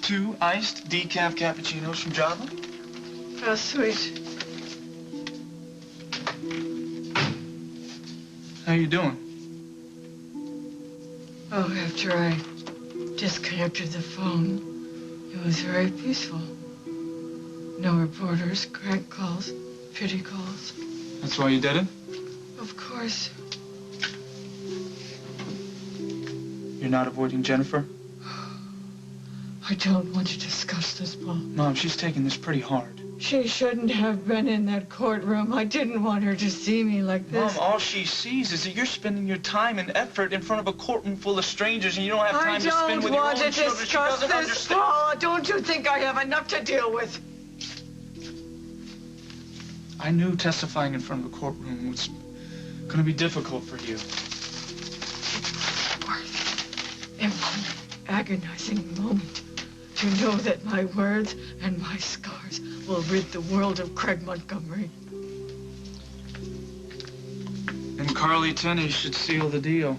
2 iced decaf cappuccinos from Java. How sweet. How you doing? Oh, after I disconnected the phone, it was very peaceful. No reporters, crank calls, pity calls. That's why you did it? Of course. You're not avoiding Jennifer? I don't want to discuss this, Paul. Mom, she's taking this pretty hard. She shouldn't have been in that courtroom. I didn't want her to see me like this. Mom, all she sees is that you're spending your time and effort in front of a courtroom full of strangers and you don't have time to spend with your own children. I don't want to discuss this, Paul. Don't you think I have enough to deal with? I knew testifying in front of a courtroom was going to be difficult for you. In one agonizing moment, to know that my words and my scars will rid the world of Craig Montgomery. And Carly Tenney should seal the deal.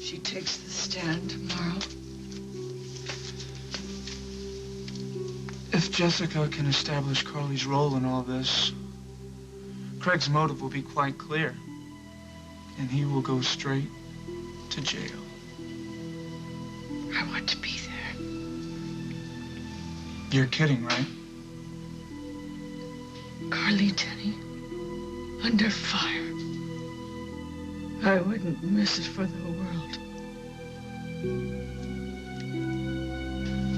She takes the stand tomorrow. If Jessica can establish Carly's role in all this, Craig's motive will be quite clear. And he will go straight to jail. I want to be there. You're kidding, right? Carly Tenney, under fire. I wouldn't miss it for the world.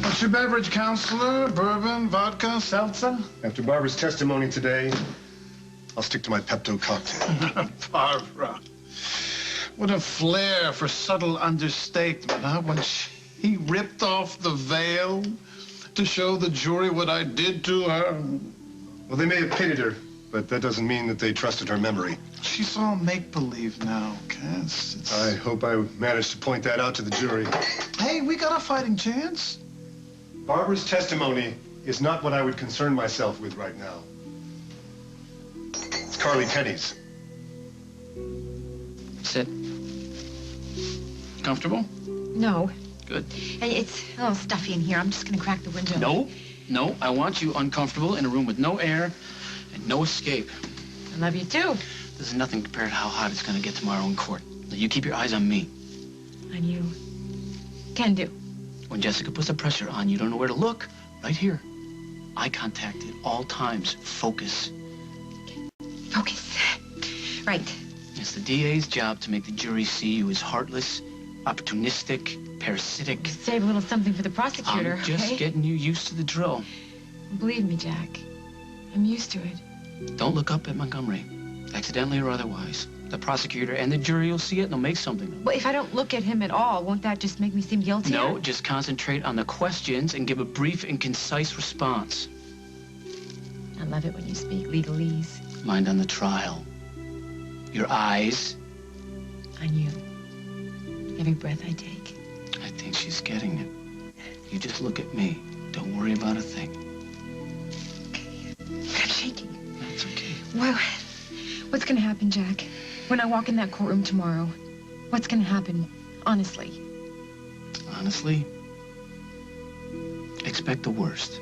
What's your beverage, counselor? Bourbon, vodka, seltzer? After Barbara's testimony today, I'll stick to my Pepto cocktail. Barbara. What a flair for subtle understatement, huh? When he ripped off the veil to show the jury what I did to her. Well, they may have pitied her, but that doesn't mean that they trusted her memory. She's all make-believe now, Cass. I hope I managed to point that out to the jury. Hey, we got a fighting chance. Barbara's testimony is not what I would concern myself with right now. It's Carly Tenney's. Sit. Comfortable? No. Good. Hey, it's a little stuffy in here. I'm just gonna crack the window. No, I want you uncomfortable in a room with no air and no escape. I love you too. This is nothing compared to how hot it's gonna get tomorrow in court. Now, you keep your eyes on me. On you. Can do. When Jessica puts the pressure on, you don't know where to look. Right here. Eye contact at all times. Focus. Focus. Right. It's the DA's job to make the jury see you as heartless, opportunistic, parasitic. Save a little something for the prosecutor, I'm just getting you used to the drill. Believe me, Jack. I'm used to it. Don't look up at Montgomery, accidentally or otherwise. The prosecutor and the jury will see it and they'll make something of it. Well, if I don't look at him at all, won't that just make me seem guilty? No, just concentrate on the questions and give a brief and concise response. I love it when you speak legalese. Mind on the trial. Your eyes. On you. Every breath I take. I think she's getting it. You just look at me. Don't worry about a thing. I'm shaking. That's okay. Well, what's gonna happen, Jack? When I walk in that courtroom tomorrow, what's gonna happen? Honestly. Honestly? Expect the worst.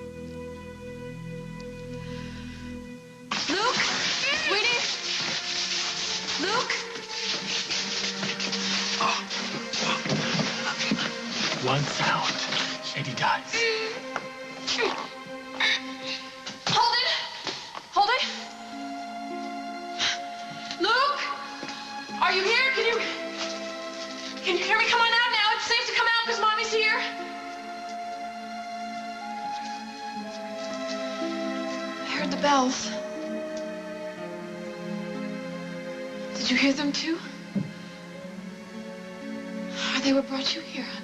Luke! Sweetie! Luke! One sound, and he dies. Hold it! Hold it! Luke! Are you here? Can you hear me? Come on out now. It's safe to come out because Mommy's here. I heard the bells. Did you hear them too? Or they what brought you here, honey?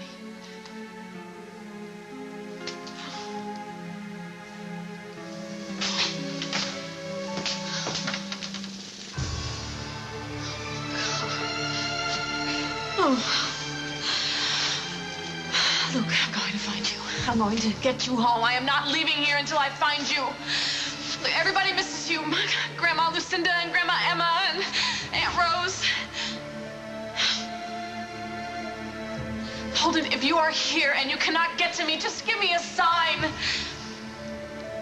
Oh. Luke, I'm going to find you. I'm going to get you home. I am not leaving here until I find you. Everybody misses you. Grandma Lucinda and Grandma Emma and Aunt Rose. Holden, if you are here and you cannot get to me, just give me a sign.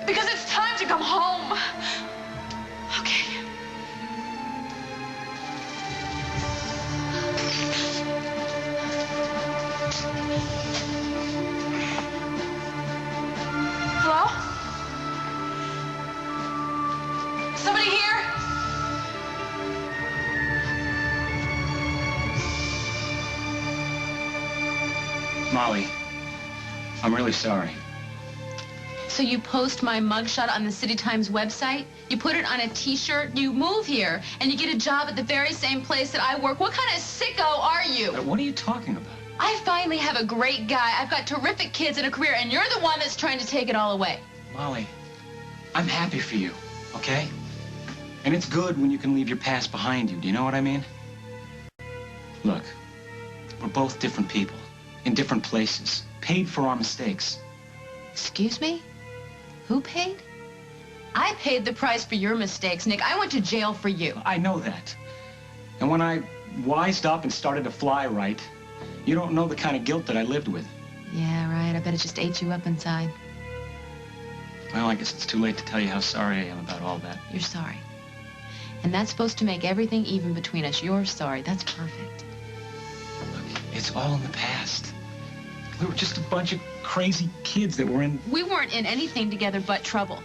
Because it's time to come home. Okay. Hello? Somebody here? Molly, I'm really sorry. So you post my mugshot on the City Times website, you put it on a t-shirt, you move here, and you get a job at the very same place that I work. What kind of sicko are you? What are you talking about? I finally have a great guy. I've got terrific kids and a career, and you're the one that's trying to take it all away. Molly, I'm happy for you, okay? And it's good when you can leave your past behind you. Do you know what I mean? Look, we're both different people, in different places, paid for our mistakes. Excuse me? Who paid? I paid the price for your mistakes, Nick. I went to jail for you. I know that. And when I wised up and started to fly right, you don't know the kind of guilt that I lived with. Yeah, right. I bet it just ate you up inside. Well, I guess it's too late to tell you how sorry I am about all that. You're sorry. And that's supposed to make everything even between us. You're sorry. That's perfect. Look, it's all in the past. We were just a bunch of crazy kids that were in... We weren't in anything together but trouble.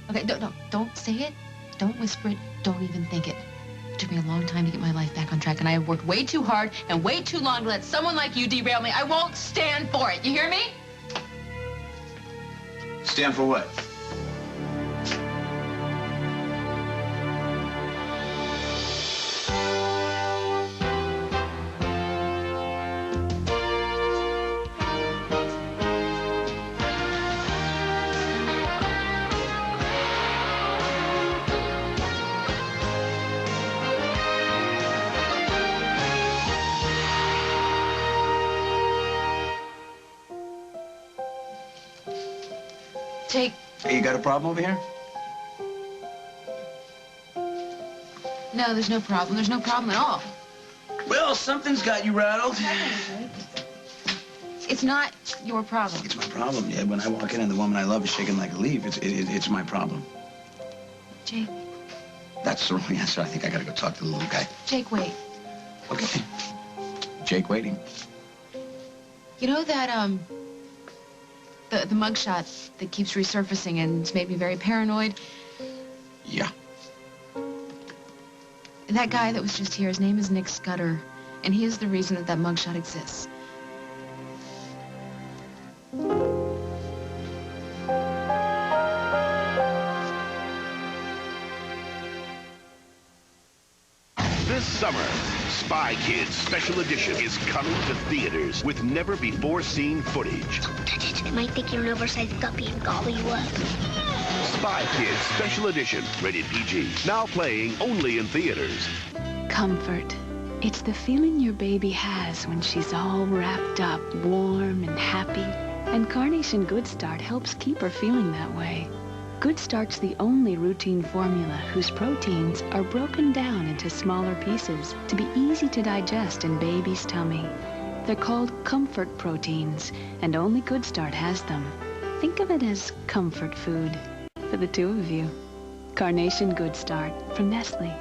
Okay, don't say it. Don't whisper it. Don't even think it. It took me a long time to get my life back on track, and I have worked way too hard and way too long to let someone like you derail me. I won't stand for it. You hear me? Stand for what? Jake. Hey, you got a problem over here? No, there's no problem. There's no problem at all. Well, something's got you rattled. It's not your problem. It's my problem, yeah. When I walk in and the woman I love is shaking like a leaf, it's my problem. Jake. That's the wrong answer. I think I gotta go talk to the little guy. Jake, wait. Okay. Jake waiting. You know that, the mugshot that keeps resurfacing and it's made me very paranoid? Yeah. That guy that was just here, his name is Nick Scudder, and he is the reason that mugshot exists. This summer, Spy Kids Special Edition is coming to theaters with never-before-seen footage. Don't touch it. They might think you're an oversized guppy and gobble you up. Spy Kids Special Edition, rated PG. Now playing only in theaters. Comfort. It's the feeling your baby has when she's all wrapped up, warm and happy. And Carnation Good Start helps keep her feeling that way. Good Start's the only routine formula whose proteins are broken down into smaller pieces to be easy to digest in baby's tummy. They're called comfort proteins, and only Good Start has them. Think of it as comfort food for the two of you. Carnation Good Start from Nestle.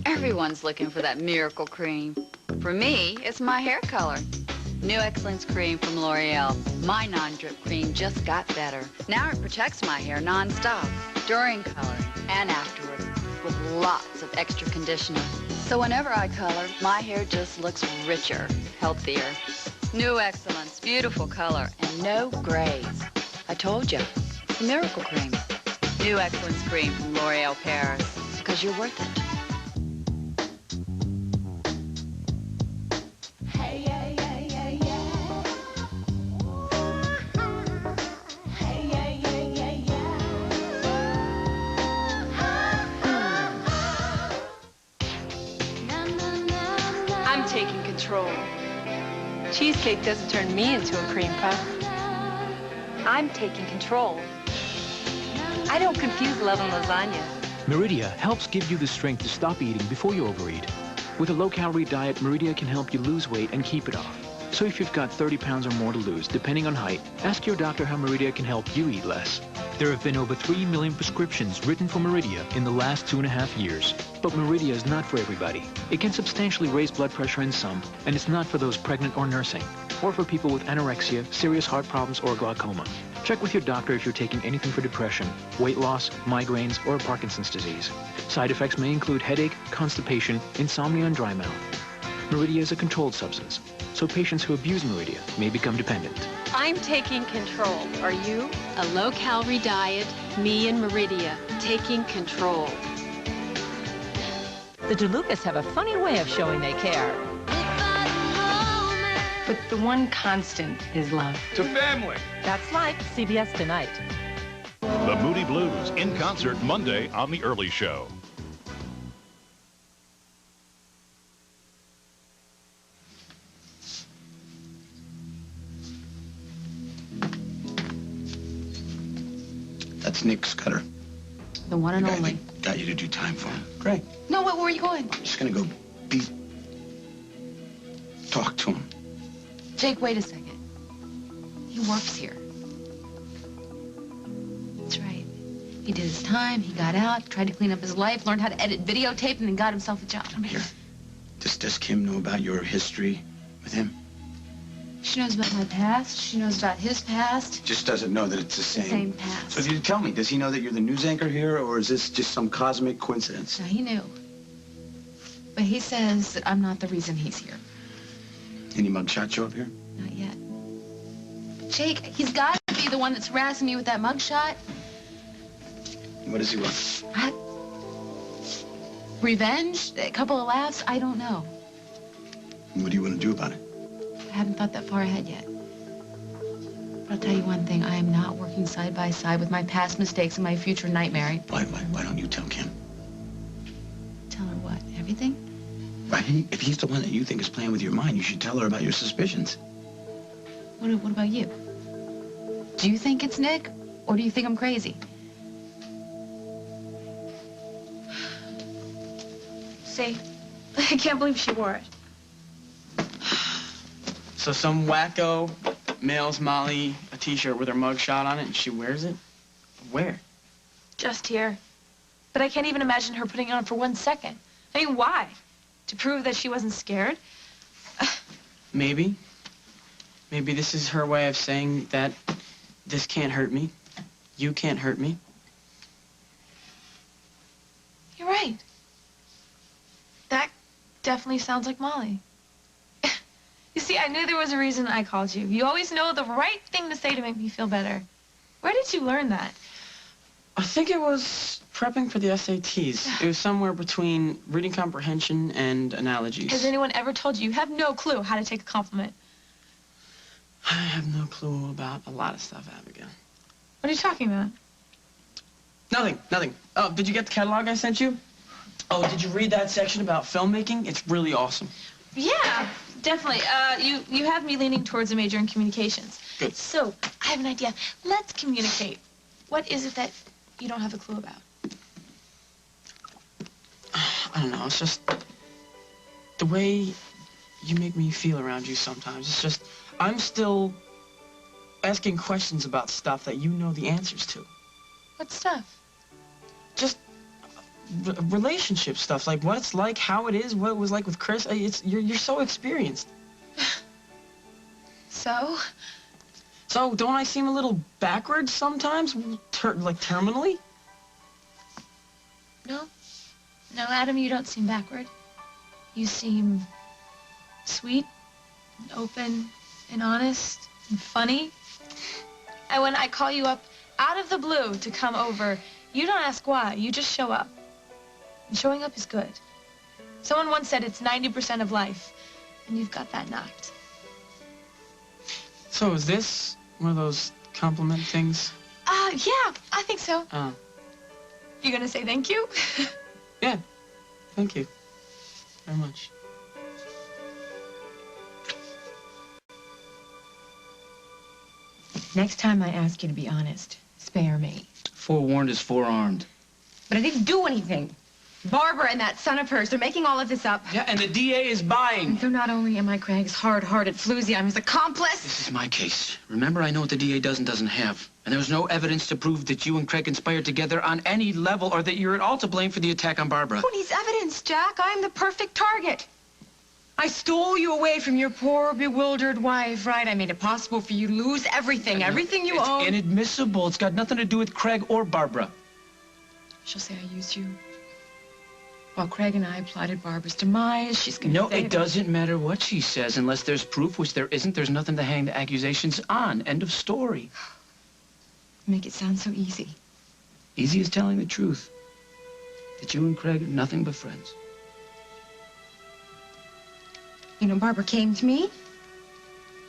Everyone's looking for that miracle cream. For me, it's my hair color. New Excellence Cream from L'Oreal. My non-drip cream just got better. Now it protects my hair non-stop, during coloring and afterward, with lots of extra conditioner. So whenever I color, my hair just looks richer, healthier. New Excellence, beautiful color, and no grays. I told you, the miracle cream. New Excellence Cream from L'Oreal Paris, because you're worth it. Taking control. Cheesecake doesn't turn me into a cream puff. I'm taking control. I don't confuse love and lasagna. Meridia helps give you the strength to stop eating before you overeat. With a low-calorie diet, Meridia can help you lose weight and keep it off. So if you've got 30 pounds or more to lose, depending on height, ask your doctor how Meridia can help you eat less. There have been over 3 million prescriptions written for Meridia in the last 2.5 years. But Meridia is not for everybody. It can substantially raise blood pressure in some, and it's not for those pregnant or nursing, or for people with anorexia, serious heart problems, or glaucoma. Check with your doctor if you're taking anything for depression, weight loss, migraines, or Parkinson's disease. Side effects may include headache, constipation, insomnia, and dry mouth. Meridia is a controlled substance, so patients who abuse Meridia may become dependent. I'm taking control. Are you? A low-calorie diet, me and Meridia, taking control. The DeLucas have a funny way of showing they care. But the one constant is love. To family. That's like CBS Tonight. The Moody Blues in concert Monday on The Early Show. That's Nick Scudder. The one and only. Got you to do time for him. Great. No, where are you going? I'm just gonna go talk to him. Jake, wait a second. He works here. That's right. He did his time, he got out, tried to clean up his life, learned how to edit videotape, and then got himself a job. Come here. Does Kim know about your history with him? She knows about my past. She knows about his past. Just doesn't know that it's the same. Same past. So you tell me, does he know that you're the news anchor here, or is this just some cosmic coincidence? No, he knew. But he says that I'm not the reason he's here. Any mugshot show up here? Not yet. But Jake, he's got to be the one that's harassing me with that mugshot. What does he want? Revenge? A couple of laughs? I don't know. What do you want to do about it? I haven't thought that far ahead yet. But I'll tell you one thing. I am not working side by side with my past mistakes and my future nightmare. Why don't you tell Kim? Tell her what? Everything? Right? If he's the one that you think is playing with your mind, you should tell her about your suspicions. What about you? Do you think it's Nick? Or do you think I'm crazy? See, I can't believe she wore it. So some wacko mails Molly a t-shirt with her mugshot on it and she wears it? Where? Just here. But I can't even imagine her putting it on for 1 second. I mean, why? To prove that she wasn't scared? Maybe. Maybe this is her way of saying that this can't hurt me. You can't hurt me. You're right. That definitely sounds like Molly. You see, I knew there was a reason I called you. You always know the right thing to say to make me feel better. Where did you learn that? I think it was prepping for the SATs. It was somewhere between reading comprehension and analogies. Has anyone ever told you have no clue how to take a compliment? I have no clue about a lot of stuff, Abigail. What are you talking about? Nothing. Oh, did you get the catalog I sent you? Oh, did you read that section about filmmaking? It's really awesome. Yeah, definitely. You have me leaning towards a major in communications. Good. So, I have an idea. Let's communicate. What is it that you don't have a clue about? I don't know. It's just the way you make me feel around you sometimes. It's just I'm still asking questions about stuff that you know the answers to. What stuff? Just relationship stuff, like what it's like, how it is, what it was like with Chris. You're so experienced. So? So don't I seem a little backwards sometimes, like terminally? No, Adam, you don't seem backward. You seem sweet, and open, and honest, and funny. And when I call you up out of the blue to come over, you don't ask why. You just show up. And showing up is good. Someone once said it's 90% of life, and you've got that knocked. So is this one of those compliment things? Yeah, I think so. Oh. You gonna say thank you? Yeah, thank you very much. Next time I ask you to be honest, spare me. Forewarned is forearmed. But I didn't do anything. Barbara and that son of hers, they're making all of this up. Yeah, and the DA is buying. And so not only am I Craig's hard-hearted floozy, I'm his accomplice. This is my case. Remember, I know what the DA does and doesn't have. And there's no evidence to prove that you and Craig conspired together on any level or that you're at all to blame for the attack on Barbara. Who needs evidence, Jack? I'm the perfect target. I stole you away from your poor, bewildered wife, right? I made it possible for you to lose everything, everything you own. It's inadmissible. It's got nothing to do with Craig or Barbara. She'll say I used you. While Craig and I plotted Barbara's demise, she's gonna No, say it doesn't matter what she says. Unless there's proof, which there isn't, there's nothing to hang the accusations on. End of story. Make it sound so easy. Easy as telling the truth. That you and Craig are nothing but friends. You know, Barbara came to me,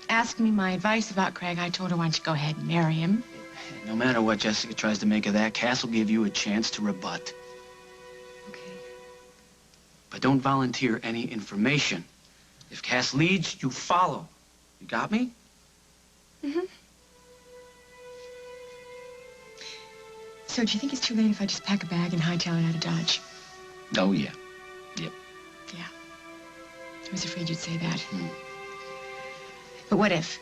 asked me my advice about Craig. I told her, why don't you go ahead and marry him? No matter what Jessica tries to make of that, Cass will give you a chance to rebut. Okay. But don't volunteer any information. If Cass leads, you follow. You got me? Mm-hmm. So do you think it's too late if I just pack a bag and hightail it out of Dodge? Oh, yeah. Yep. Yeah. I was afraid you'd say that. But what if?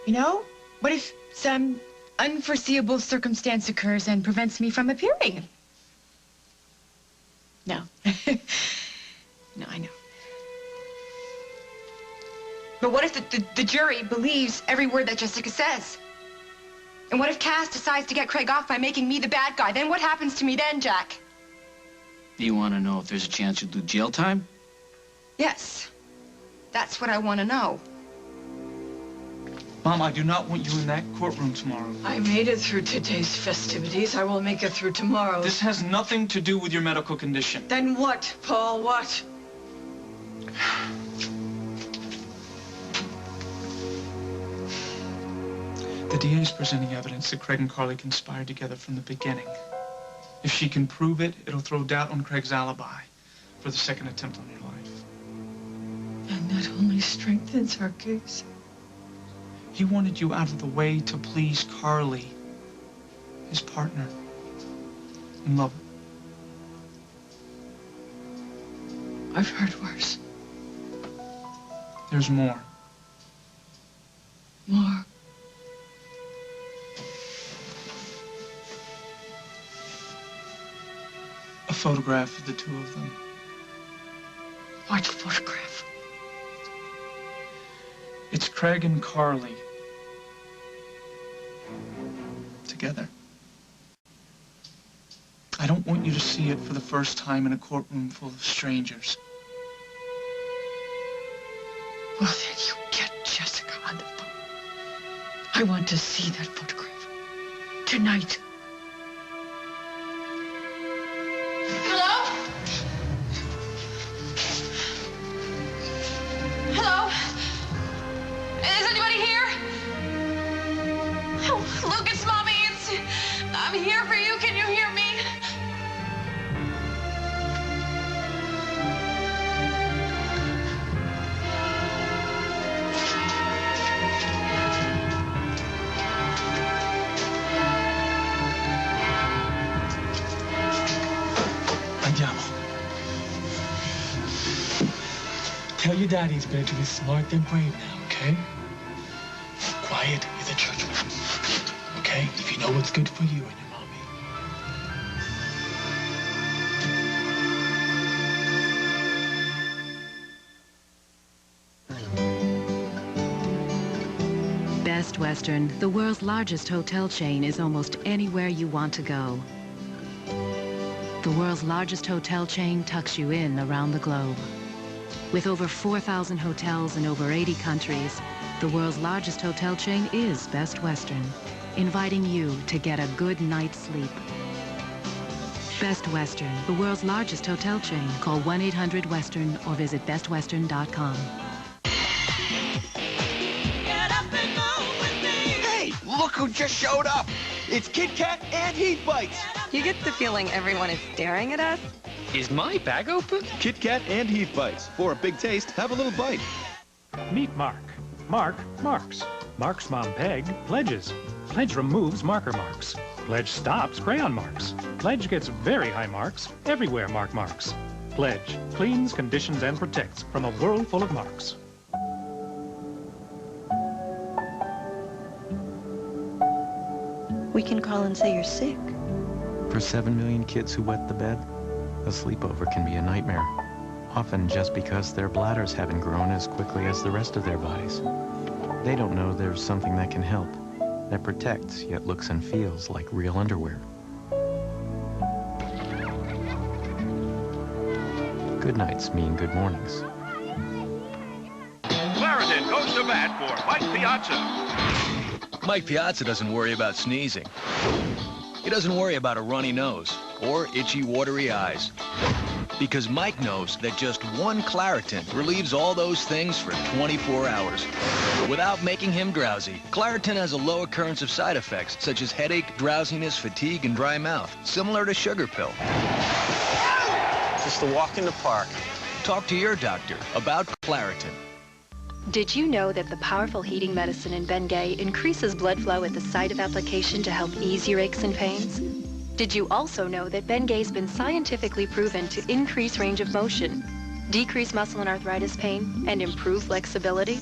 You know? What if some unforeseeable circumstance occurs and prevents me from appearing? No. No, I know. But what if the jury believes every word that Jessica says? And what if Cass decides to get Craig off by making me the bad guy? Then what happens to me then, Jack? Do you want to know if there's a chance you'll do jail time? Yes. That's what I want to know. Mom, I do not want you in that courtroom tomorrow. I made it through today's festivities. I will make it through tomorrow. This has nothing to do with your medical condition. Then what, Paul? What? The DA is presenting evidence that Craig and Carly conspired together from the beginning. If she can prove it, it'll throw doubt on Craig's alibi for the second attempt on your life. And that only strengthens our case. He wanted you out of the way to please Carly, his partner in love. I've heard worse. There's more. More. A photograph of the two of them. What photograph? It's Craig and Carly. Together. I don't want you to see it for the first time in a courtroom full of strangers. Well, then you get Jessica on the phone. I want to see that photograph. Tonight. Hello? Hello? Is anybody here? Oh, Luke, it's Mommy. I'm here for you. Can you hear me? Andiamo. Tell your daddy he's better to be smart than brave now, okay? Quiet is a judgment. Okay? If you know what's good for you and your mommy. Best Western, the world's largest hotel chain, is almost anywhere you want to go. The world's largest hotel chain tucks you in around the globe. With over 4,000 hotels in over 80 countries, the world's largest hotel chain is Best Western, inviting you to get a good night's sleep. Best Western, the world's largest hotel chain. Call 1-800-WESTERN or visit bestwestern.com. Hey, look who just showed up. It's Kit Kat and Heat Bites. You get the feeling everyone is staring at us? Is my bag open? Kit Kat and Heat Bites. For a big taste, have a little bite. Meet Mark. Mark marks. Mark's mom, Peg, pledges. Pledge removes marker marks. Pledge stops crayon marks. Pledge gets very high marks everywhere mark marks. Pledge cleans, conditions, and protects from a world full of marks. We can call and say you're sick. For 7 million kids who wet the bed, a sleepover can be a nightmare. Often just because their bladders haven't grown as quickly as the rest of their bodies. They don't know there's something that can help, that protects yet looks and feels like real underwear. Good nights mean good mornings. Clarendon goes to bat for Mike Piazza. Mike Piazza doesn't worry about sneezing. He doesn't worry about a runny nose or itchy, watery eyes. Because Mike knows that just one Claritin relieves all those things for 24 hours. Without making him drowsy, Claritin has a low occurrence of side effects such as headache, drowsiness, fatigue, and dry mouth, similar to sugar pill. Just a walk in the park. Talk to your doctor about Claritin. Did you know that the powerful heating medicine in Bengay increases blood flow at the site of application to help ease your aches and pains? Did you also know that Bengay's been scientifically proven to increase range of motion, decrease muscle and arthritis pain, and improve flexibility?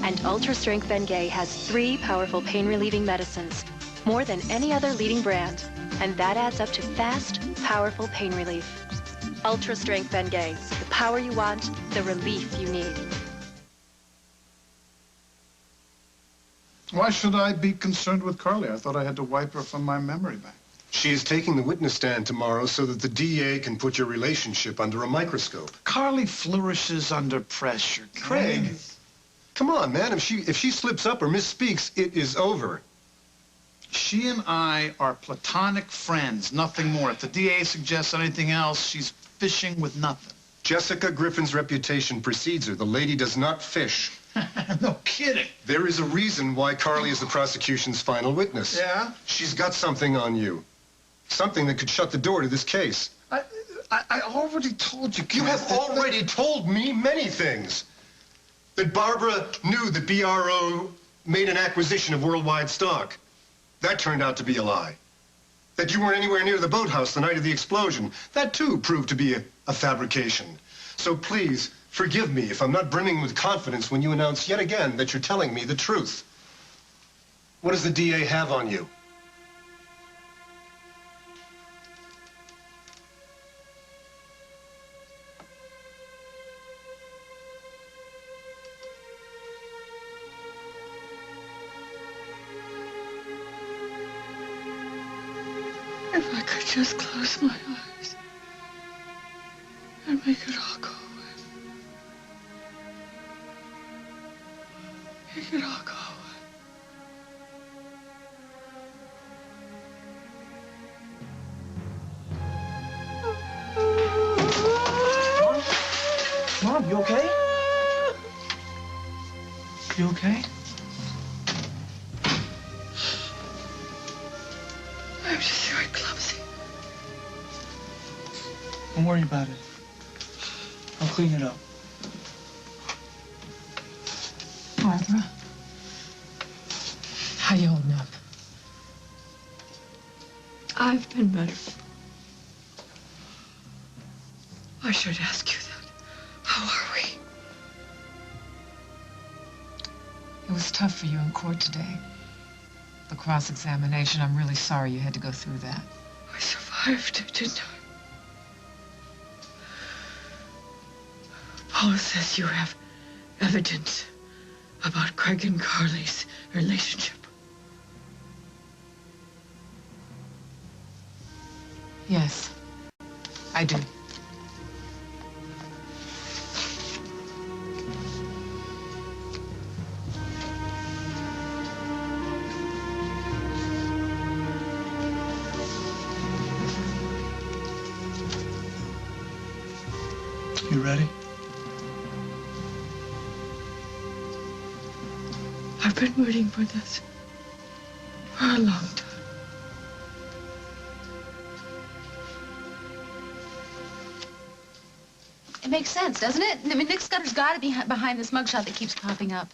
And Ultra Strength Bengay has 3 powerful pain-relieving medicines, more than any other leading brand, and that adds up to fast, powerful pain relief. Ultra Strength Bengay, the power you want, the relief you need. Why should I be concerned with Carly? I thought I had to wipe her from my memory bank. She is taking the witness stand tomorrow so that the DA can put your relationship under a microscope. Carly flourishes under pressure. Craig, come on, man. If she slips up or misspeaks, it is over. She and I are platonic friends, nothing more. If the DA suggests anything else, she's fishing with nothing. Jessica Griffin's reputation precedes her. The lady does not fish. No kidding. There is a reason why Carly is the prosecution's final witness. Yeah? She's got something on you. Something that could shut the door to this case. I already told you, Kenneth. You have already told me many things. That Barbara knew that BRO made an acquisition of worldwide stock. That turned out to be a lie. That you weren't anywhere near the boathouse the night of the explosion. That, too, proved to be a fabrication. So please, forgive me if I'm not brimming with confidence when you announce yet again that you're telling me the truth. What does the DA have on you? If I could just close my eyes and make it all go away. Make it all go away. Mom, you okay? You okay? I'm just very clumsy. Don't worry about it. I'll clean it up. Barbara, how you holding up? I've been better. I should ask you that. How are we? It was tough for you in court today. The cross-examination, I'm really sorry you had to go through that. I survived it, didn't I? Paula says you have evidence about Craig and Carly's relationship. Yes, I do. You ready? I've been waiting for this for a long time. It makes sense, doesn't it? I mean, Nick Scudder's got to be behind this mugshot that keeps popping up.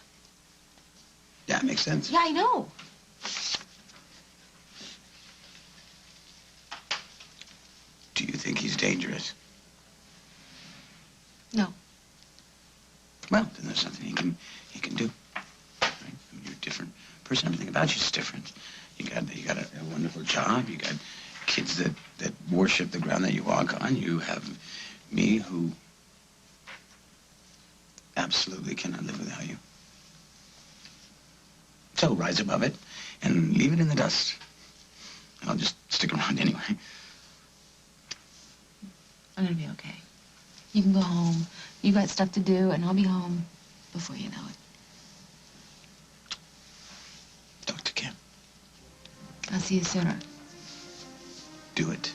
Yeah, it makes sense. Yeah, I know. think he's dangerous? No. Well, then there's something he can do. Right? You're a different person. Everything about you's different. You got a wonderful job. You got kids that worship the ground that you walk on. You have me who absolutely cannot live without you. So rise above it and leave it in the dust. I'll just stick around anyway. I'm gonna be okay. You can go home. You got stuff to do, and I'll be home before you know it. Dr. Kim. I'll see you sooner. Do it.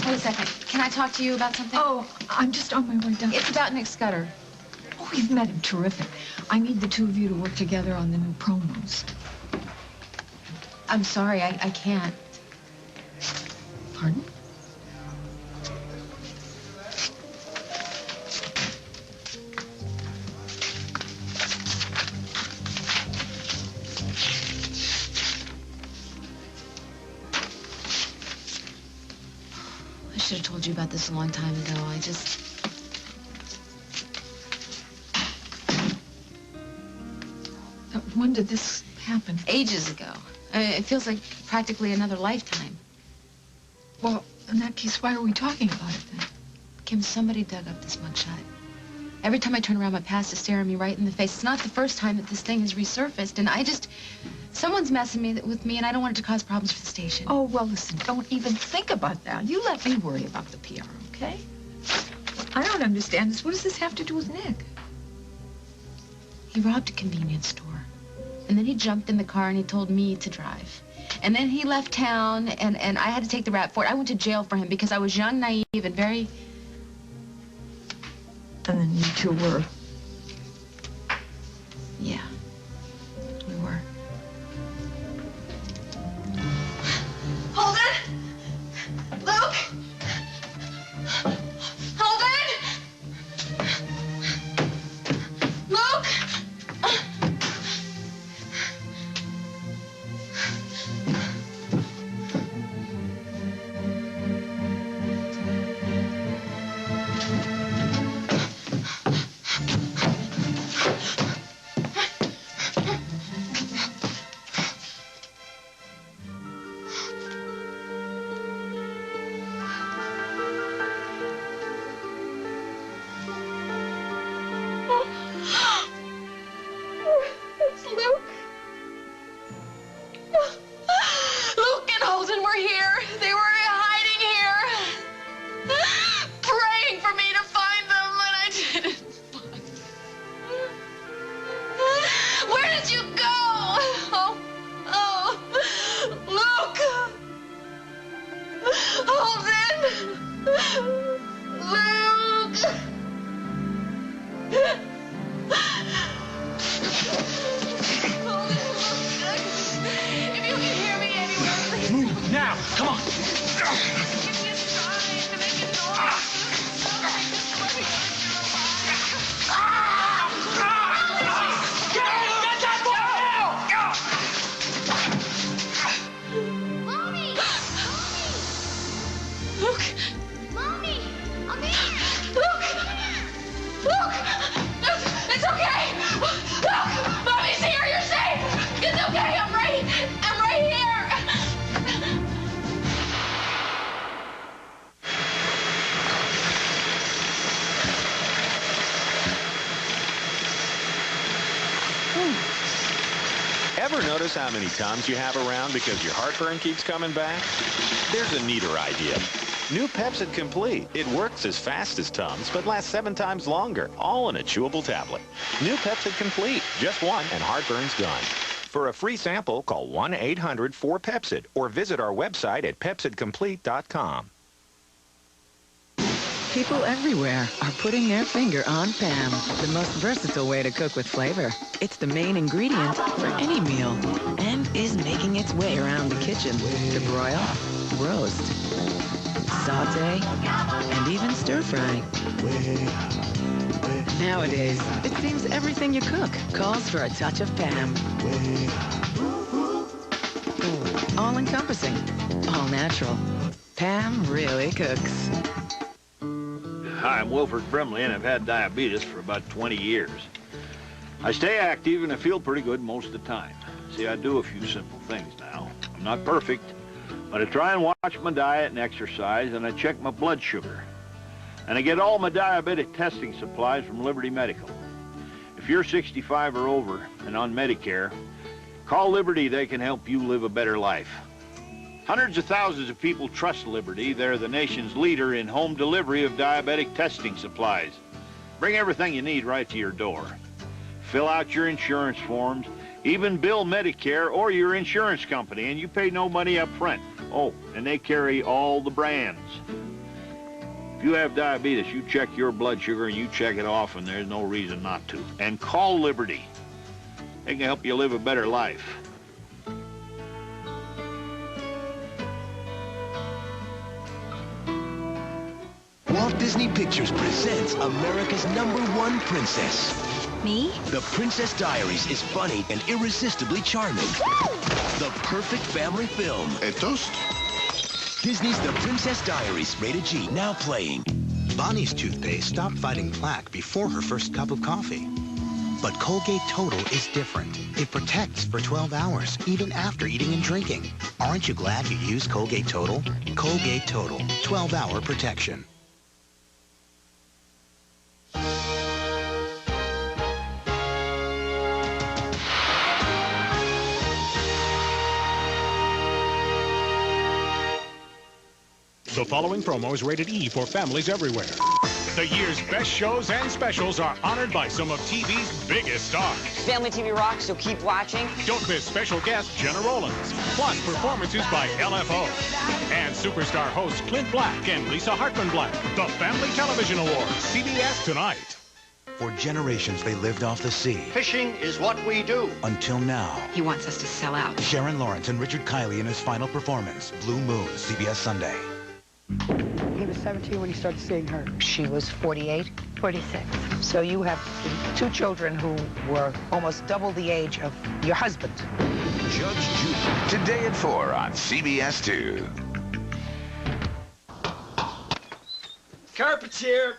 Wait a second. Can I talk to you about something? Oh, I'm just on my way down. It's about Nick Scudder. Oh, you've met him. Terrific. I need the two of you to work together on the new promos. I'm sorry, I can't. Pardon? I should have told you about this a long time ago. When did this happen? Ages ago. It feels like practically another lifetime. Well, in that case, why are we talking about it then? Kim, somebody dug up this mugshot. Every time I turn around, my past is staring me right in the face. It's not the first time that this thing has resurfaced, and someone's messing with me, and I don't want it to cause problems for the station. Oh, well, listen, don't even think about that. You let me worry about the PR, okay? I don't understand this. What does this have to do with Nick? He robbed a convenience store. And then he jumped in the car and he told me to drive. And then he left town and I had to take the rap for it. I went to jail for him because I was young, naive, and very... And then you two were... Yeah, we were. Holden! Luke! Holden! Luke! It's Luke. Luke and Holden were here. They were hiding here. Praying for me to find them, and I didn't find them. Where did you go? Oh, Luke. Holden. Luke. If you can hear me anywhere, please. Move now. Come on. Give me a sign to make a noise. Get that boy out! Mommy! Luke! Mommy! I'm here! Luke! Luke! It's okay! Luke! Mommy's here! You're safe! It's okay! I'm right here! Ever notice how many Tums you have around because your heartburn keeps coming back? There's a neater idea. New Pepsid Complete. It works as fast as Tums, but lasts 7 times longer, all in a chewable tablet. New Pepsid Complete. Just one, and heartburn's gone. For a free sample, call 1-800-4PEPSID or visit our website at PepsidComplete.com. People everywhere are putting their finger on Pam, the most versatile way to cook with flavor. It's the main ingredient for any meal and is making its way around the kitchen to broil, roast, saute, and even stir-fry. Nowadays, it seems everything you cook calls for a touch of Pam. All-encompassing, all-natural. Pam really cooks. Hi, I'm Wilford Brimley, and I've had diabetes for about 20 years. I stay active and I feel pretty good most of the time. See, I do a few simple things now. I'm not perfect, but I try and watch my diet and exercise, and I check my blood sugar. And I get all my diabetic testing supplies from Liberty Medical. If you're 65 or over and on Medicare, call Liberty. They can help you live a better life. Hundreds of thousands of people trust Liberty. They're the nation's leader in home delivery of diabetic testing supplies. Bring everything you need right to your door. Fill out your insurance forms, even bill Medicare or your insurance company, and you pay no money up front. Oh, and they carry all the brands. If you have diabetes, you check your blood sugar and you check it off, and there's no reason not to. And call Liberty. They can help you live a better life. Walt Disney Pictures presents America's #1 princess. Me? The Princess Diaries is funny and irresistibly charming. The perfect family film. A toast? Disney's The Princess Diaries, rated G, now playing. Bonnie's toothpaste stopped fighting plaque before her first cup of coffee. But Colgate Total is different. It protects for 12 hours, even after eating and drinking. Aren't you glad you used Colgate Total? Colgate Total, 12-hour protection. The following promo is rated E for families everywhere. The year's best shows and specials are honored by some of TV's biggest stars. Family TV rocks, so keep watching. Don't miss special guest Jenna Rollins, plus performances by LFO, and superstar hosts Clint Black and Lisa Hartman Black. The Family Television Awards, CBS tonight. For generations, they lived off the sea. Fishing is what we do. Until now. He wants us to sell out. Sharon Lawrence and Richard Kiley in his final performance, Blue Moon, CBS Sunday. He was 17 when he started seeing her. She was 48? 46. So you have 2 children who were almost double the age of your husband. Judge Judy. Today at 4 on CBS 2. Carpet's here.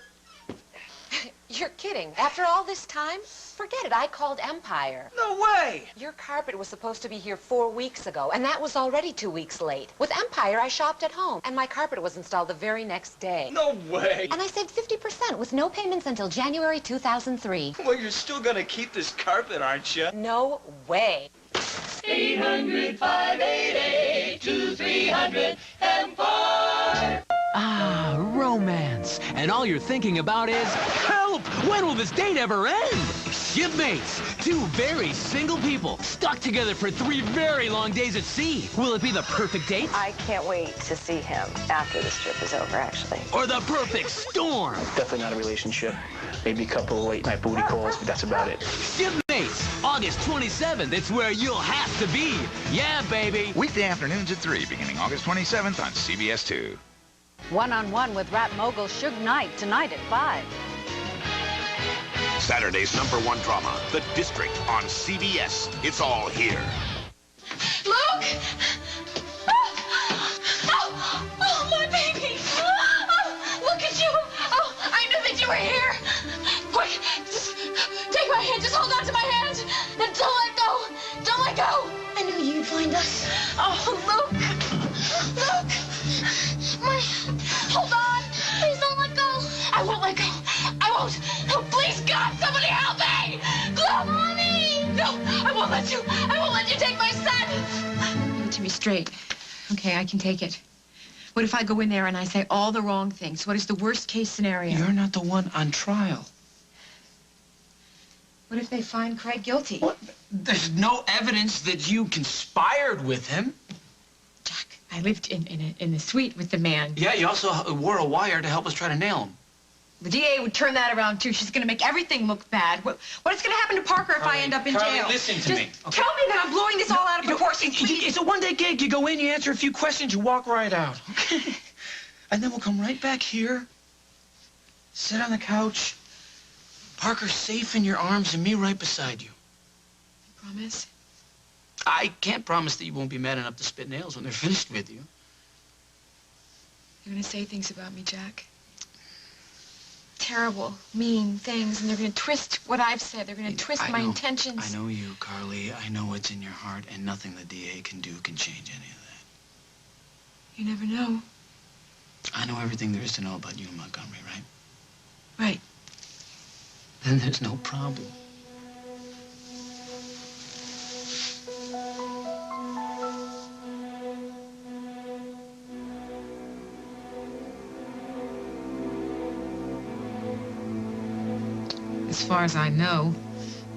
You're kidding. After all this time? Forget it. I called Empire. No way! Your carpet was supposed to be here 4 weeks ago, and that was already 2 weeks late. With Empire, I shopped at home, and my carpet was installed the very next day. No way! And I saved 50% with no payments until January 2003. Well, you're still gonna keep this carpet, aren't you? No way. 800-588-2300 Empire. Ah, romance. And all you're thinking about is, help! When will this date ever end? Shipmates. 2 very single people stuck together for 3 very long days at sea. Will it be the perfect date? I can't wait to see him after this trip is over, actually. Or the perfect storm? Definitely not a relationship. Maybe a couple of late-night booty calls, but that's about it. Shipmates. August 27th. It's where you'll have to be. Yeah, baby. Weekday afternoons at 3, beginning August 27th on CBS 2. One-on-one with rap mogul Suge Knight tonight at 5. Saturday's #1 drama, The District, on CBS. It's all here. Luke! Oh, my baby! Oh, look at you! Oh, I knew that you were here! Quick, just take my hand, just hold on to my hand, and don't let go! Don't let go! I knew you'd find us. Oh, Luke! Luke! Hold on! Please don't let go! I won't let go! I won't! Oh, please, God, somebody help me! Mommy! No, I won't let you! I won't let you take my son! Give it to me straight. Okay, I can take it. What if I go in there and I say all the wrong things? What is the worst case scenario? You're not the one on trial. What if they find Craig guilty? What? There's no evidence that you conspired with him. I lived in the suite with the man. Yeah, you also wore a wire to help us try to nail him. The DA would turn that around, too. She's going to make everything look bad. What is going to happen to Parker if I end up in jail? Listen to me. Okay? Tell me that I'm blowing this all out of proportion, please. It's a one-day gig. You go in, you answer a few questions, you walk right out. Okay? And then we'll come right back here, sit on the couch, Parker safe in your arms and me right beside you. Promise? I can't promise that you won't be mad enough to spit nails when they're finished with you. You're going to say things about me, Jack. Terrible, mean things, and they're going to twist what I've said. They're going to twist my intentions. I know you, Carly. I know what's in your heart, and nothing the DA can do can change any of that. You never know. I know everything there is to know about you in Montgomery, right? Right. Then there's no problem. As far as I know,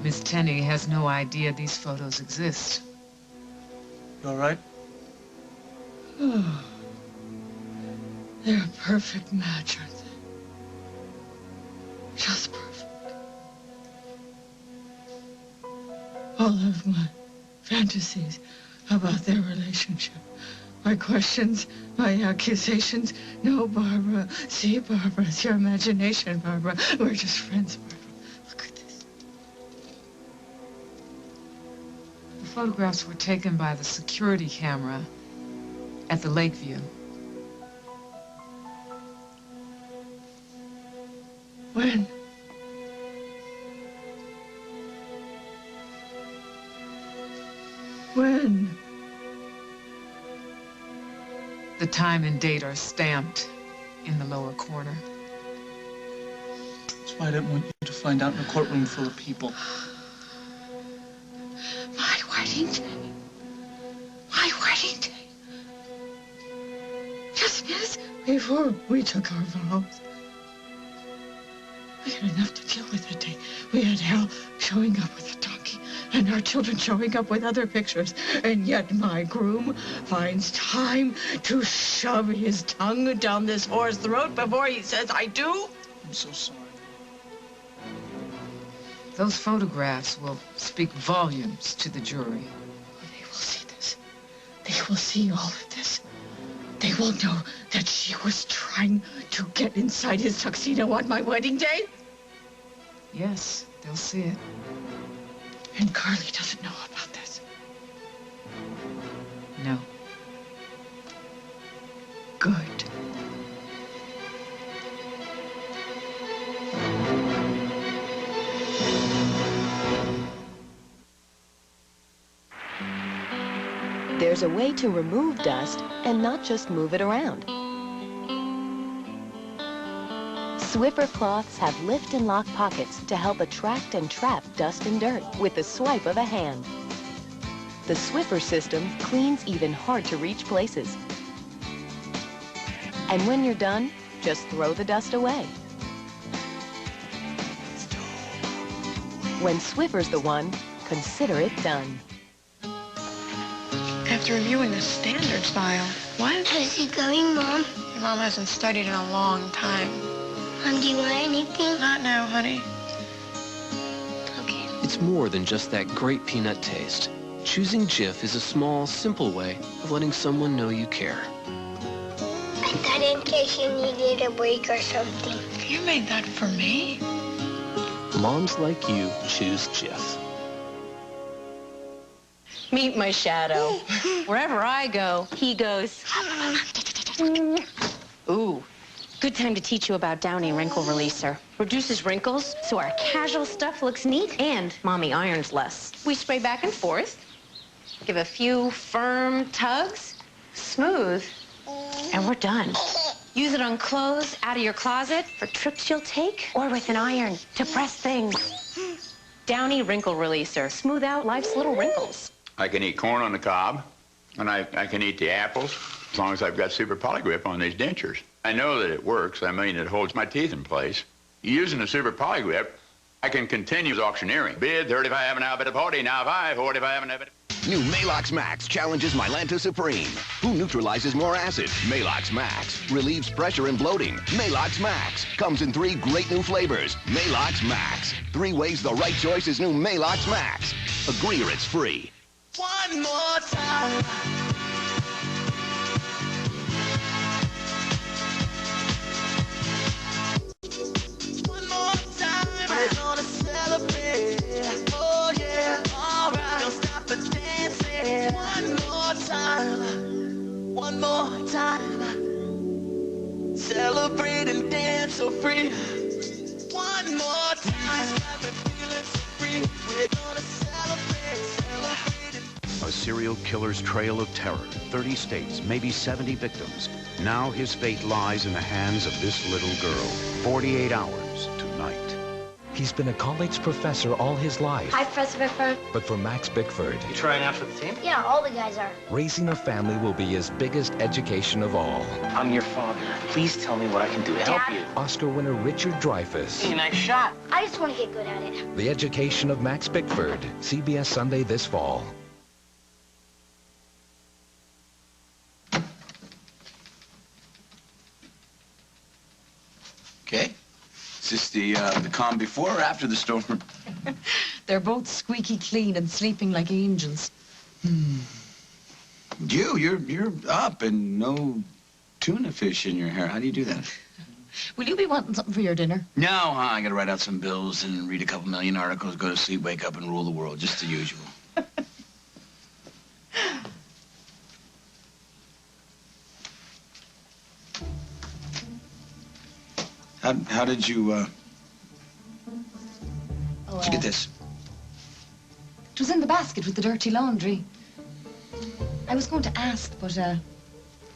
Miss Tenney has no idea these photos exist. You all right? Oh, they're a perfect match, aren't they? Just perfect. All of my fantasies about their relationship, my questions, my accusations. No, Barbara. See, Barbara, it's your imagination, Barbara. We're just friends, Barbara. The photographs were taken by the security camera at the Lakeview. When? When? The time and date are stamped in the lower corner. That's why I didn't want you to find out in a courtroom full of people. My wedding day. My wedding day. Just minutes before we took our vows. We had enough to deal with that day. We had Hal showing up with a donkey and our children showing up with other pictures. And yet my groom finds time to shove his tongue down this whore's throat before he says, I do. I'm so sorry. Those photographs will speak volumes to the jury. They will see this. They will see all of this. They will know that she was trying to get inside his tuxedo on my wedding day. Yes, they'll see it. And Carly doesn't know about this. No. Good. There's a way to remove dust and not just move it around. Swiffer cloths have lift and lock pockets to help attract and trap dust and dirt with the swipe of a hand. The Swiffer system cleans even hard-to-reach places. And when you're done, just throw the dust away. When Swiffer's the one, consider it done. After reviewing the standards file, what? How's it going, Mom? Your mom hasn't studied in a long time. Mom, do you want anything? Not now, honey. Okay. It's more than just that great peanut taste. Choosing Jif is a small, simple way of letting someone know you care. I thought in case you needed a break or something. You made that for me? Moms like you choose Jif. Meet my shadow. Wherever I go, he goes. Ooh, good time to teach you about Downy Wrinkle Releaser. Reduces wrinkles, so our casual stuff looks neat, and Mommy irons less. We spray back and forth, give a few firm tugs, smooth, and we're done. Use it on clothes out of your closet for trips you'll take, or with an iron to press things. Downy Wrinkle Releaser. Smooth out life's little wrinkles. I can eat corn on the cob, and I can eat the apples as long as I've got super polygrip on these dentures. I know that it works. I mean, it holds my teeth in place. Using the super polygrip, I can continue auctioneering. Bid 35 and now bid 40, now 5, 45 and now bid. New Malox Max challenges Mylanta Supreme. Who neutralizes more acid? Malox Max. Relieves pressure and bloating. Malox Max. Comes in 3 great new flavors. Malox Max. 3 ways the right choice is new Malox Max. Agree or it's free. One more time. One more time. We're gonna celebrate. Oh yeah, alright. Don't stop the dancing. One more time. One more time. Celebrate and dance so free. One more time. Got me feeling so free. We're gonna celebrate, celebrate and A serial killer's trail of terror. 30 states, maybe 70 victims. Now his fate lies in the hands of this little girl. 48 hours tonight. He's been a college professor all his life. Hi, Professor Bickford. But for Max Bickford, You trying out for the team? Yeah, all the guys are. raising a family will be his biggest education of all. I'm your father. Please tell me what I can do to help you. Oscar winner Richard Dreyfuss. Hey, nice shot. I just want to get good at it. The Education of Max Bickford. CBS Sunday this fall. Okay. Is this the calm before or after the storm? They're both squeaky clean and sleeping like angels. You're up and no tuna fish in your hair. How do you do that? Will you be wanting something for your dinner? No, I gotta write out some bills and read a couple million articles, go to sleep, wake up, and rule the world. Just the usual. How did you, did you get this? It was in the basket with the dirty laundry. I was going to ask, but I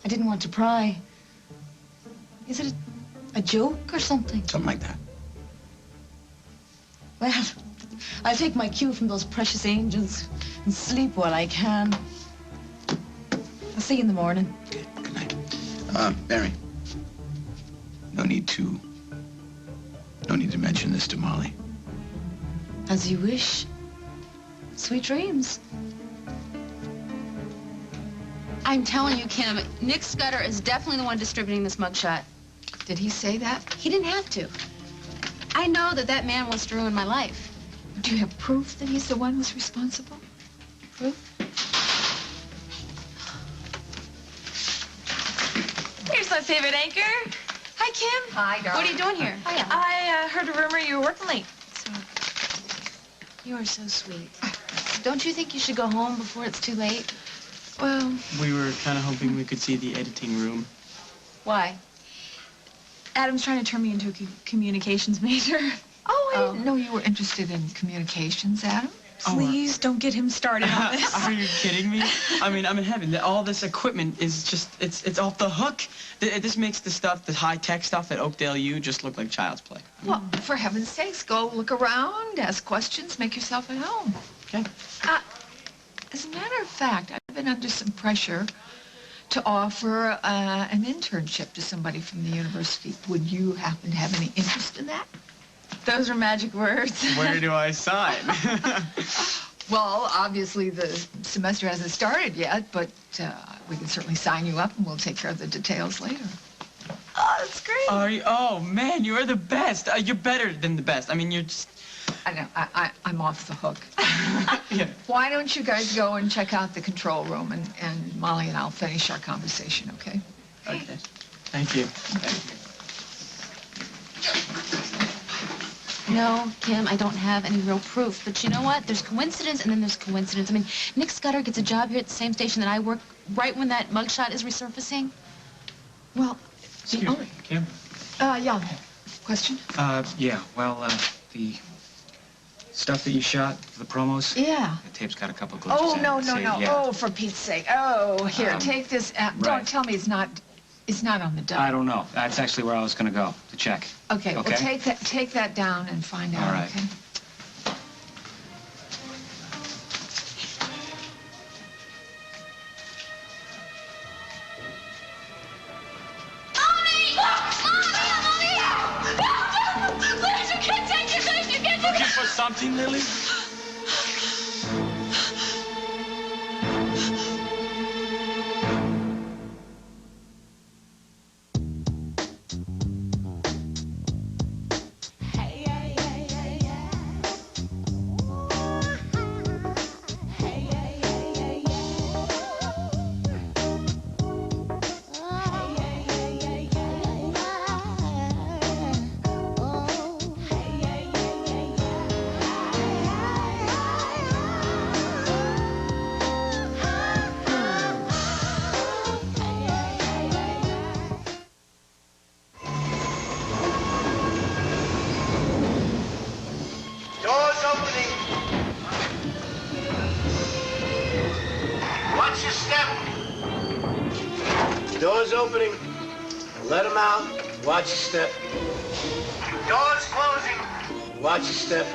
didn't want to pry. Is it a joke or something? Something like that. Well, I'll take my cue from those precious angels and sleep while I can. I'll see you in the morning. Okay, good night. Mary, no need to mention this to Molly. As you wish. Sweet dreams. I'm telling you, Kim, Nick Scudder is definitely the one distributing this mugshot. Did he say that? He didn't have to. I know that man wants to ruin my life. Do you have proof that he's the one who's responsible? Proof? Here's my favorite anchor. Hi, Kim. Hi, darling. What are you doing here? I heard a rumor you were working late. So You are so sweet. Don't you think you should go home before it's too late? well, We were kind of hoping we could see the editing room. Why? Adam's trying to turn me into a communications major. Oh, I didn't know you were interested in communications, Adam. Oh, Please don't get him started on this. Are you kidding me? I mean, I'm in heaven. All this equipment is just, it's off the hook. This makes the stuff, the high-tech stuff at Oakdale U just look like child's play. Well, for heaven's sakes, go look around, ask questions, make yourself at home. Okay. As a matter of fact, I've been under some pressure to offer an internship to somebody from the university. Would you happen to have any interest in that? Those are magic words. Where do I sign? Well, obviously the semester hasn't started yet, but we can certainly sign you up and we'll take care of the details later. Oh, that's great. Are you? Oh, man, you are the best. You're better than the best. I mean, you're just... I know, I'm off the hook. Yeah. Why don't you guys go and check out the control room and Molly and I'll finish our conversation, okay? Okay. Thank you. No, Kim, I don't have any real proof. But you know what? There's coincidence and then there's coincidence. I mean, Nick Scudder gets a job here at the same station that I work right when that mugshot is resurfacing. Well, Excuse me, Kim? yeah. Question? Yeah, well, the stuff that you shot for the promos? Yeah. The tape's got a couple glitches Oh, in it. no. Yeah. Oh, for Pete's sake. Oh, here, take this. right. Don't tell me it's not on the dump. I don't know. That's actually where I was going to go, to check. Okay, well, take that down and find out, All right. okay? Please, you can't take this. You can't do Looking for something, Lily? opening. Let him out. Watch your step. Doors closing. Watch your step.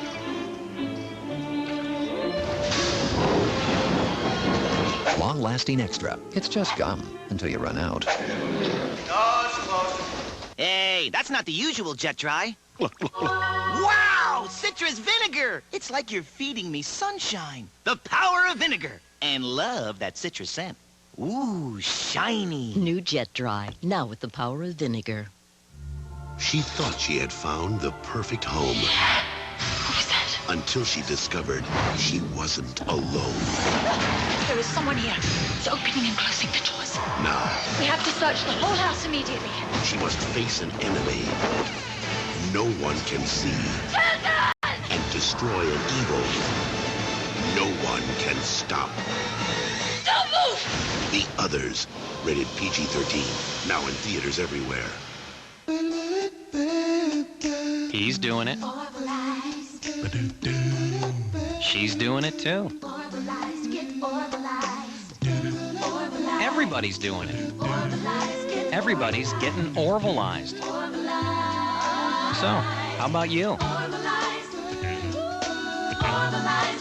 Long-lasting extra. It's just gum until you run out. Doors closing. Hey, that's not the usual jet dry. Wow! Citrus vinegar! It's like you're feeding me sunshine. The power of vinegar. And love that citrus scent. Ooh, shiny. New Jet Dry, now with the power of vinegar. She thought she had found the perfect home. What is that? Until she discovered she wasn't alone. There is someone here. It's opening and closing the doors. Now, We have to search the whole house immediately. she must face an enemy no one can see and destroy an evil no one can stop. Don't move! The Others, rated PG-13, now in theaters everywhere. He's doing it. She's doing it too. Everybody's doing it. Everybody's getting Orvalized. So, how about you?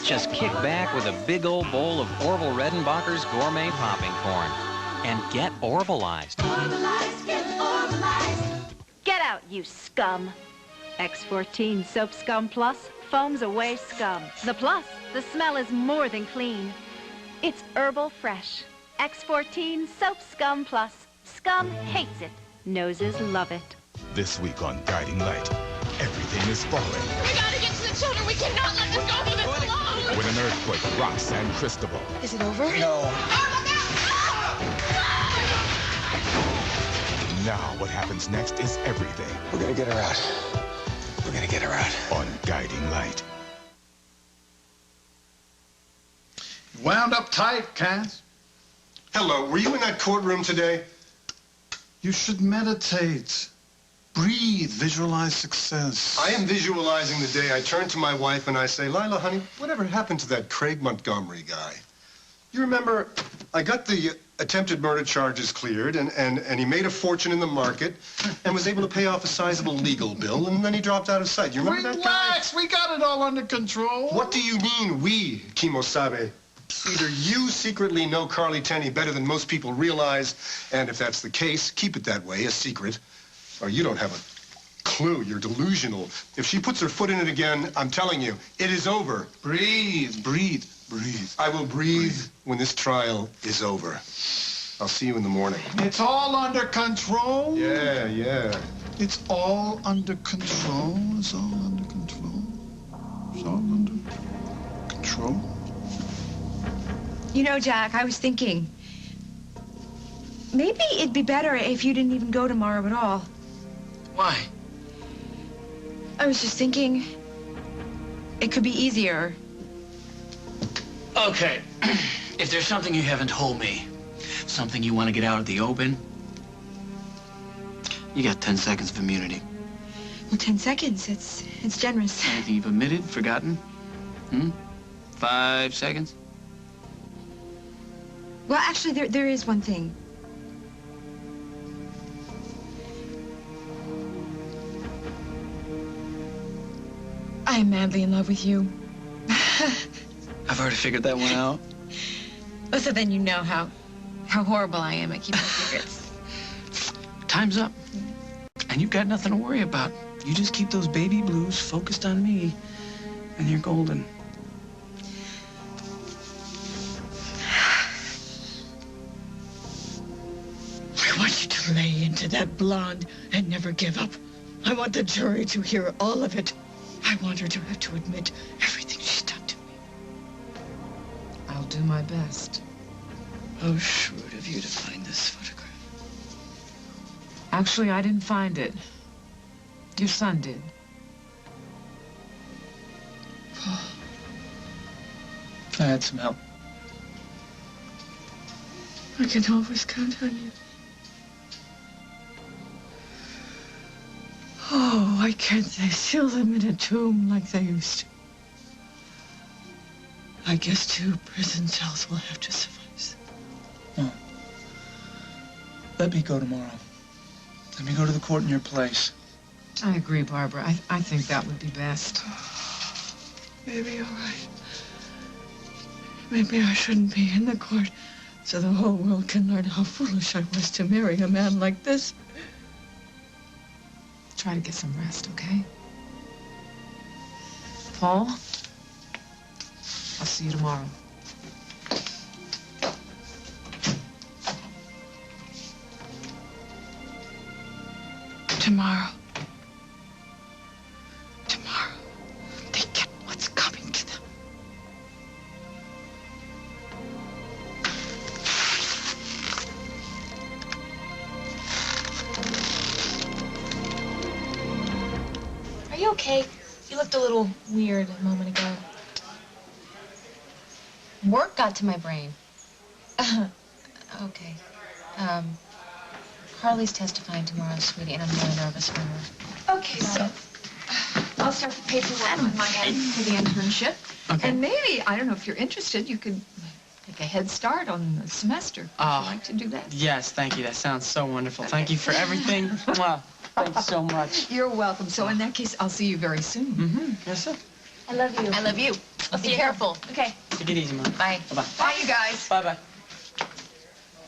Just kick back with a big old bowl of Orville Redenbacher's Gourmet Popping Corn and get Orvalized. Get out, you scum. X14 Soap Scum Plus foams away scum. The plus, the smell is more than clean. It's herbal fresh. X14 Soap Scum Plus. Scum hates it. Noses love it. This week on Guiding Light, everything is falling. We gotta get to the children. We cannot let them go for this alone. When an earthquake rocks San Cristobal. Is it over? No. Now what happens next is everything. We're gonna get her out. We're gonna get her out. On Guiding Light. Wound up tight, Cass. Hello, were you in that courtroom today? You should meditate. Breathe, visualize success. I am visualizing the day I turn to my wife and I say, Lila, honey, whatever happened to that Craig Montgomery guy? You remember, I got the attempted murder charges cleared, and he made a fortune in the market and was able to pay off a sizable legal bill, and then he dropped out of sight. You remember that guy? Relax, we got it all under control. What do you mean, we, Kimosabe? Either you secretly know Carly Tenney better than most people realize, and if that's the case, keep it that way, a secret, or you don't have a clue. You're delusional. If she puts her foot in it again, I'm telling you, it is over. Breathe, breathe, breathe. I will breathe when this trial is over. I'll see you in the morning. It's all under control. Yeah. It's all under control. It's all under control. It's all under control. You know, Jack, I was thinking, maybe it'd be better if you didn't even go tomorrow at all. Why? I was just thinking, it could be easier. Okay, if there's something you haven't told me, something you want to get out of the open, you got 10 seconds of immunity. Well, 10 seconds, it's generous. Anything you've omitted, forgotten? 5 seconds? Well, actually, there is one thing. I am madly in love with you. I've already figured that one out. Oh, so then you know how horrible I am at keeping secrets. Time's up. And you've got nothing to worry about. You just keep those baby blues focused on me, and you're golden. I want you to lay into that blonde and never give up. I want the jury to hear all of it. I want her to have to admit everything she's done to me. I'll do my best. How shrewd of you to find this photograph. Actually, I didn't find it. Your son did. I had some help. I can always count on you. Oh, why can't they seal them in a tomb like they used to? I guess 2 prison cells will have to suffice. Oh. Let me go tomorrow. Let me go to the court in your place. I agree, Barbara. I think that would be best. Maybe you're right. Maybe I shouldn't be in the court so the whole world can learn how foolish I was to marry a man like this. Try to get some rest, okay? Paul, I'll see you tomorrow. Tomorrow. Tomorrow. They get what's coming to them. Are you okay? You looked a little weird a moment ago. Work got to my brain. Okay. Harley's testifying tomorrow, sweetie, and I'm really nervous for her. Okay, so I'll start the paperwork on my end for the internship. Okay. And maybe, I don't know if you're interested, you could take a head start on the semester. Oh. Would you like to do that? Yes, thank you. That sounds so wonderful. Thank you for everything. Mwah. Thanks so much. You're welcome. So in that case, I'll see you very soon. Mm-hmm. Yes, sir. I love you. I love you. I'll be careful. Okay. Take it easy, Mom. Bye. Bye-bye. Bye, you guys. Bye-bye.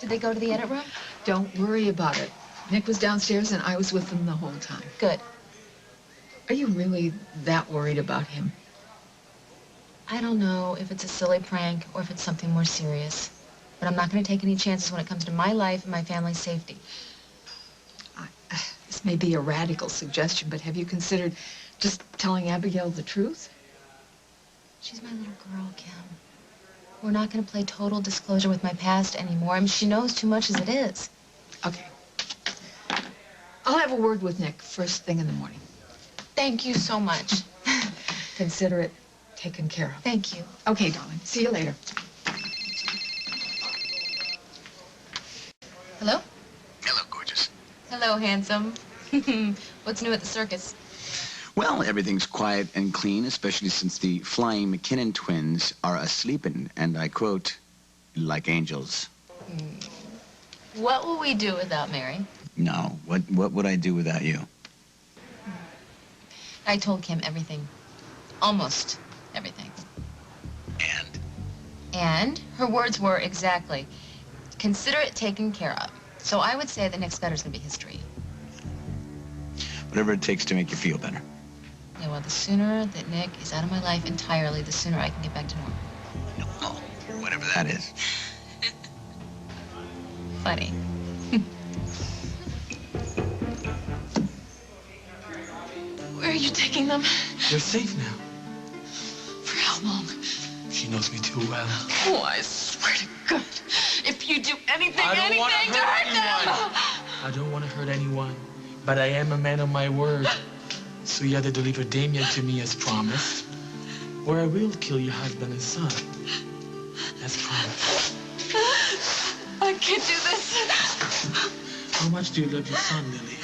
Did they go to the edit room? Don't worry about it. Nick was downstairs and I was with them the whole time. Good. Are you really that worried about him? I don't know if it's a silly prank or if it's something more serious. But I'm not going to take any chances when it comes to my life and my family's safety. This may be a radical suggestion, but have you considered just telling Abigail the truth? She's my little girl, Kim. We're not going to play total disclosure with my past anymore. I mean, she knows too much as it is. Okay. I'll have a word with Nick first thing in the morning. Thank you so much. Consider it taken care of. Thank you. Okay, darling. See you later. Hello? Hello, gorgeous. Hello, handsome. What's new at the circus? Well, everything's quiet and clean, especially since the flying McKinnon twins are asleep and I quote, like angels. What will we do without Mary? No, what would I do without you? I told Kim everything. Almost everything. And? And her words were exactly, consider it taken care of. So I would say the next better's gonna be history. Whatever it takes to make you feel better. Yeah, well, the sooner that Nick is out of my life entirely, the sooner I can get back to normal. No, whatever that is. Funny. Where are you taking them? You're safe now. For how long? She knows me too well. Oh, I swear to God, if you do anything I don't wanna to hurt hurt them! I don't want to hurt anyone, but I am a man of my word. So you either deliver Damien to me as promised, or I will kill your husband and son. As promised. I can't do this. How much do you love your son, Lily?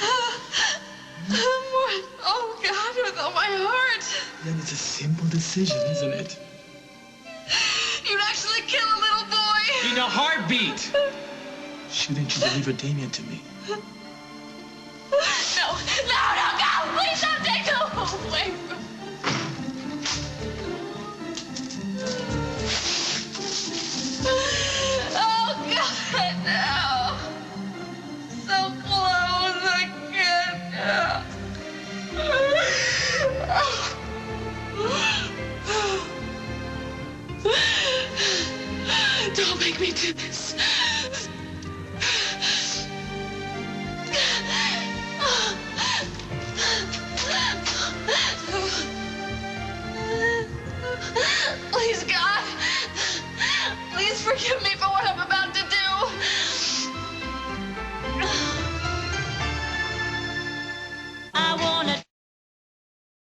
More. Oh, God, with all my heart. Then it's a simple decision, isn't it? You'd actually kill a little boy. In a heartbeat! Shouldn't you deliver Damien to me? No, God, please don't take them away from me. Oh, God, no. So close, I can't. Don't make me do this.